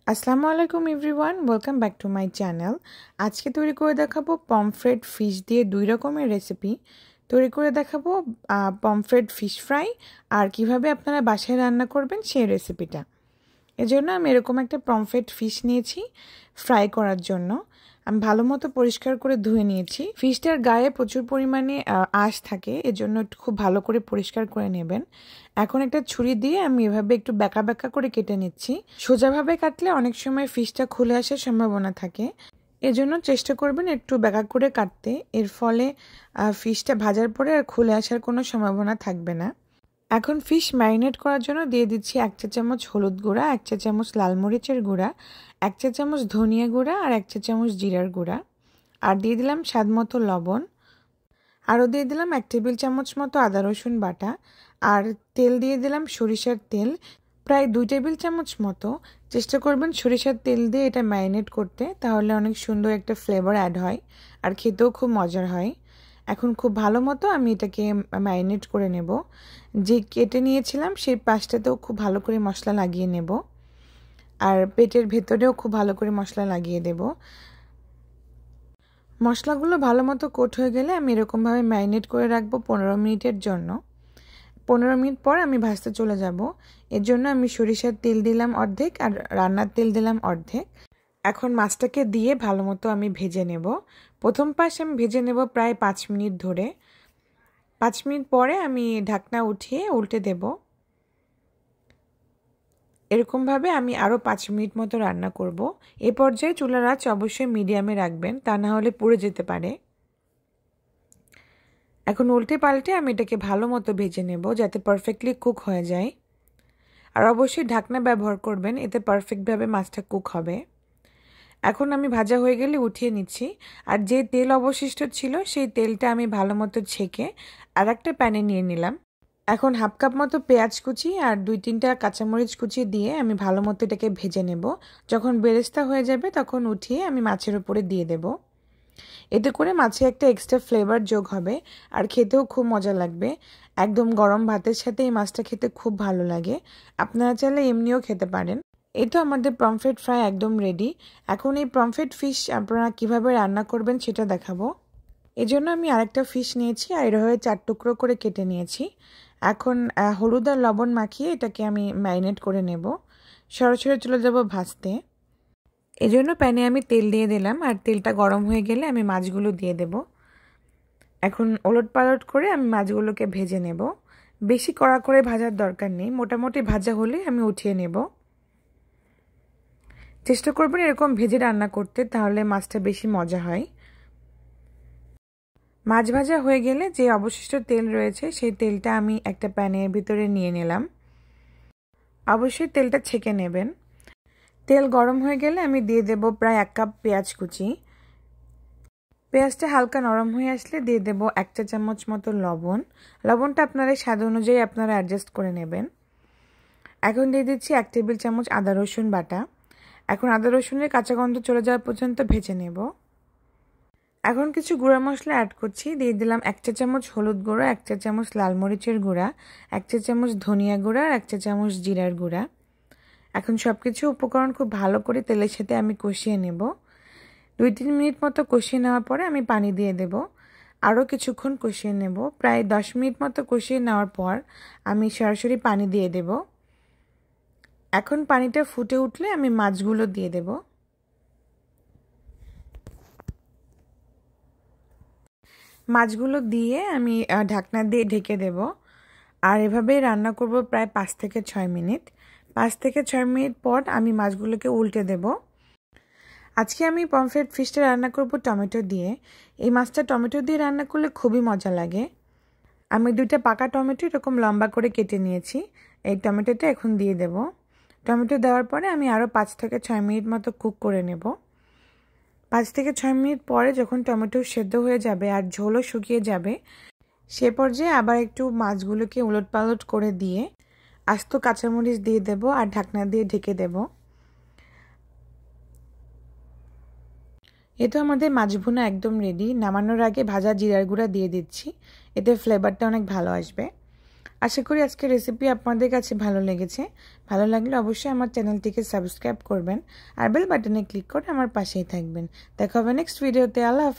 আসসালামু আলাইকুম everyone, welcome back to my channel. আজকে তৈরি করে দেখাবো পমফ্রেট ফিশ দিয়ে দুই রকমের রেসিপি তৈরি করে দেখাবো। পমফ্রেট ফিশ ফ্রাই আর কিভাবে আপনারা বাসায় রান্না করবেন সেই রেসিপিটা। এজন্য আমি এরকম একটা পমফ্রেট ফিশ নিয়েছি ফ্রাই করার জন্য। আমি ভালো মতো পরিষ্কার করে ধুয়ে নিয়েছি। ফিশটার গায়ে প্রচুর পরিমাণে আঁশ থাকে, এজন্য খুব ভালো করে পরিষ্কার করে নেবেন। এখন একটা ছুরি দিয়ে আমি এভাবে একটু ব্যাকা ব্যাকা করে কেটে নিচ্ছি। সোজাভাবে কাটলে অনেক সময় ফিশটা খুলে আসার সম্ভাবনা থাকে, এজন্য চেষ্টা করবেন একটু ব্যাকা করে কাটতে। এর ফলে ফিশটা ভাজার পরে আর খুলে আসার কোনো সম্ভাবনা থাকবে না। এখন ফিশ ম্যারিনেট করার জন্য দিয়ে দিচ্ছি 1 চা চামচ হলুদ গুঁড়া, 1 চা চামচ লাল মরিচের গুঁড়া, 1 চা চামচ ধনিয়া গুঁড়া আর 1 চা চামচ জিরার গুঁড়া, আর দিয়ে দিলাম স্বাদ মতো লবণ। আরও দিয়ে দিলাম 1 টেবিল চামচ মতো আদা রসুন বাটা, আর তেল দিয়ে দিলাম সরিষার তেল প্রায় 2 টেবিল চামচ মতো। চেষ্টা করবেন সরিষার তেল দিয়ে এটা ম্যারিনেট করতে, তাহলে অনেক সুন্দর একটা ফ্লেভার অ্যাড হয় আর খেতেও খুব মজার হয়। এখন খুব ভালো মতো আমি এটাকে ম্যারিনেট করে নেব। যে কেটে নিয়েছিলাম সেই পাশটাতেও খুব ভালো করে মশলা লাগিয়ে নেব, আর পেটের ভেতরেও খুব ভালো করে মশলা লাগিয়ে দেব। মশলাগুলো ভালো মতো কোট হয়ে গেলে আমি এরকমভাবে ম্যারিনেট করে রাখবো 15 মিনিটের জন্য। 15 মিনিট পর আমি ভাজতে চলে যাব। এর জন্য আমি সরিষার তেল দিলাম অর্ধেক আর রান্নার তেল দিলাম অর্ধেক। এখন মাছটাকে দিয়ে ভালো মতো আমি ভেজে নেব। প্রথম পাশ আমি ভেজে নেব প্রায় 5 মিনিট ধরে। 5 মিনিট পরে আমি ঢাকনা উঠিয়ে উল্টে দেব। এরকমভাবে আমি আরও 5 মিনিট মতো রান্না করব। এ পর্যায়ে চুলার আঁচ অবশ্যই মিডিয়ামে রাখবেন, তা না হলে পুড়ে যেতে পারে। এখন উল্টে পাল্টে আমি এটাকে ভালো মতো ভেজে নেব যাতে পারফেক্টলি কুক হয়ে যায়। আর অবশ্যই ঢাকনা ব্যবহার করবেন, এতে পারফেক্টভাবে মাছটা কুক হবে। এখন আমি ভাজা হয়ে গেলে উঠিয়ে নিচ্ছি। আর যে তেল অবশিষ্ট ছিল সেই তেলটা আমি ভালো মতো ছেঁকে আর একটা প্যানে নিয়ে নিলাম। এখন হাফ কাপ মতো পেঁয়াজ কুচি আর 2-3টা কাঁচামরিচ কুচি দিয়ে আমি ভালো মতো এটাকে ভেজে নেব। যখন বেরেস্তা হয়ে যাবে তখন উঠিয়ে আমি মাছের উপরে দিয়ে দেব। এতে করে মাছে একটা এক্সট্রা ফ্লেভার যোগ হবে আর খেতেও খুব মজা লাগবে। একদম গরম ভাতের সাথে এই মাছটা খেতে খুব ভালো লাগে। আপনারা চাইলে এমনিও খেতে পারেন। এই তো আমাদের পমফ্রেট ফ্রাই একদম রেডি। এখন এই পমফ্রেট ফিশ আপনারা কিভাবে রান্না করবেন সেটা দেখাবো। এজন্য আমি আরেকটা ফিশ নিয়েছি আর এভাবে 4 টুকরো করে কেটে নিয়েছি। এখন হলুদ আর লবণ মাখিয়ে এটাকে আমি ম্যারিনেট করে নেব। সরাসরি চলে যাব ভাজতে। এজন্য প্যানে আমি তেল দিয়ে দিলাম, আর তেলটা গরম হয়ে গেলে আমি মাছগুলো দিয়ে দেব। এখন ওলট পালট করে আমি মাছগুলোকে ভেজে নেব। বেশি কড়া করে ভাজার দরকার নেই, মোটামুটি ভাজা হলে আমি উঠিয়ে নেব। চেষ্টা করবেন এরকম ভেজে রান্না করতে, তাহলে মাছটা বেশি মজা হয়। মাছ ভাজা হয়ে গেলে যে অবশিষ্ট তেল রয়েছে সেই তেলটা আমি একটা প্যানের ভিতরে নিয়ে নিলাম। অবশ্যই তেলটা ছেঁকে নেবেন। তেল গরম হয়ে গেলে আমি দিয়ে দেব প্রায় 1 কাপ পেঁয়াজ কুচি। পেঁয়াজটা হালকা নরম হয়ে আসলে দিয়ে দেব 1 চা চামচ মতো লবণ। লবণটা আপনারা স্বাদ অনুযায়ী আপনারা অ্যাডজাস্ট করে নেবেন। এখন দিয়ে দিচ্ছি 1 টেবিল চামচ আদা রসুন বাটা। এখন আদা রসুনের কাঁচা গন্ধ চলে যাওয়া পর্যন্ত ভেজে নেব। এখন কিছু গুঁড়া মশলা অ্যাড করছি। দিয়ে দিলাম 1 চা চামচ হলুদ গুঁড়া, 1 চা চামচ লাল মরিচের গুঁড়া, 1 চা চামচ ধনিয়া গুঁড়া আর 1 চা চামচ জিরার গুঁড়া। এখন সব কিছু উপকরণ খুব ভালো করে তেলের সাথে আমি কষিয়ে নেব। 2-3 মিনিট মতো কষিয়ে নেওয়ার পরে আমি পানি দিয়ে দেব। আরও কিছুক্ষণ কষিয়ে নেব। প্রায় 10 মিনিট মতো কষিয়ে নেওয়ার পর আমি সরাসরি পানি দিয়ে দেব। এখন পানিটা ফুটে উঠলে আমি মাছগুলো দিয়ে দেব। মাছগুলো দিয়ে আমি ঢাকনা দিয়ে ঢেকে দেব। আর এভাবেই রান্না করব প্রায় 5 থেকে 6 মিনিট। 5 থেকে 6 মিনিট পর আমি মাছগুলোকে উল্টে দেব। আজকে আমি পমফ্রেট ফিশটা রান্না করব টমেটো দিয়ে। এই মাছটা টমেটো দিয়ে রান্না করলে খুবই মজা লাগে। আমি 2টা পাকা টমেটো এরকম লম্বা করে কেটে নিয়েছি। এই টমেটোটা এখন দিয়ে দেব। টমেটো দেওয়ার পরে আমি আরও 5 থেকে 6 মিনিট মতো কুক করে নেব। 5 থেকে 6 মিনিট পরে যখন টমেটো সেদ্ধ হয়ে যাবে আর ঝোলও শুকিয়ে যাবে, সে পর্যায়ে আবার একটু মাছগুলোকে উলটপালট করে দিয়ে আস্ত কাঁচামরিচ দিয়ে দেব আর ঢাকনা দিয়ে ঢেকে দেব। এ তো আমাদের মাছ ভুনা একদম রেডি। নামানোর আগে ভাজা জিরার গুঁড়া দিয়ে দিচ্ছি, এতে ফ্লেভারটা অনেক ভালো আসবে। আশা করি আজকের রেসিপি আপনাদের কাছে ভালো লেগেছে। ভালো লাগলে অবশ্যই আমার চ্যানেলটিকে সাবস্ক্রাইব করবেন আর বেল বাটনে ক্লিক করে আমার পাশেই থাকবেন। দেখা হবে নেক্সট ভিডিওতে। আল্লাহ হাফেজ।